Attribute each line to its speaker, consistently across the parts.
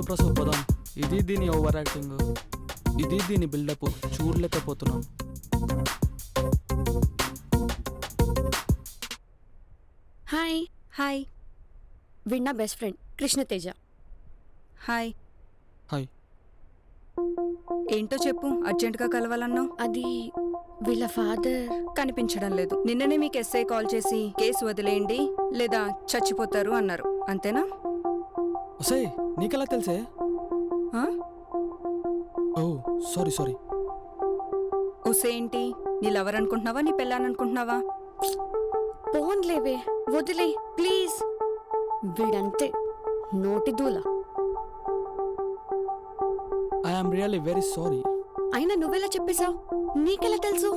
Speaker 1: నడు ప్రసవ్ పదం. ఇది దీని ఓవర్ యాక్టింగ్, ఇది దీని బిల్డప్ చూడలేకపోతున్నాం.
Speaker 2: హాయ్.
Speaker 3: హాయ్.
Speaker 2: వీడు నా best friend Krishna Teja.
Speaker 3: Hi.
Speaker 1: Hi.
Speaker 3: ఏంటో చెప్పు, అర్జెంటుగా కలవాలన్నావు.
Speaker 2: అది వీళ్ళ ఫాదర్
Speaker 3: కనిపించడం లేదు. నిన్ననే మీకు ఎస్ఐ కాల్ చేసి కేసు వదిలేయండి లేదా చచ్చిపోతారు అన్నారు, అంతేనా?
Speaker 1: ఒసే నీకెలా తెలుసే?
Speaker 3: ఆ?
Speaker 1: ఓ సారీ సారీ.
Speaker 3: ఉసేంటి, నీ లవర్ అనుకుంటున్నావా, నీ పెళ్ళాననుకుంటున్నావా?
Speaker 2: ఫోన్ లేవే, వదిలే ప్లీజ్. వీడంతే నోటి దూల.
Speaker 1: I'm really very sorry.
Speaker 2: అయినా నువ్వెలా చెప్పేశావు? నీకెలా తెలుసు?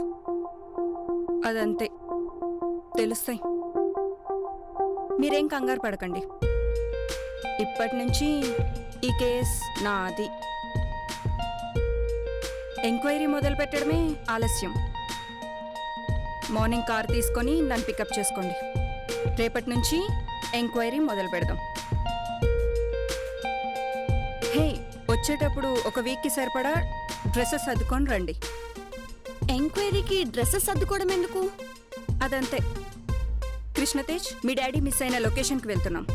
Speaker 3: అదంతే, తెలుస్తాయి. మీరేం కంగారు పడకండి. ఇప్పటి నుంచి ఈ కేస్ నాది. ఎంక్వైరీ మొదలు పెట్టడమే ఆలస్యం. మార్నింగ్ కార్ తీసుకొని నన్ను పికప్ చేసుకోండి. రేపటి నుంచి ఎంక్వైరీ మొదలు పెడదాం. హే, వచ్చేటప్పుడు ఒక వీక్కి సరిపడా డ్రెస్సెస్ సర్దుకొని రండి.
Speaker 2: ఎంక్వైరీకి డ్రెస్సెస్ సర్దుకోవడం ఎందుకు?
Speaker 3: అదంతే. కృష్ణతేజ్, మీ డాడీ మిస్ అయిన లొకేషన్కి వెళ్తున్నాం.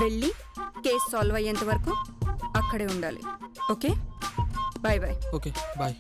Speaker 3: వెళ్ళి కేసు సాల్వ్ అయ్యేంత వరకు అక్కడే ఉండాలి. Okay, bye bye.
Speaker 1: Okay bye.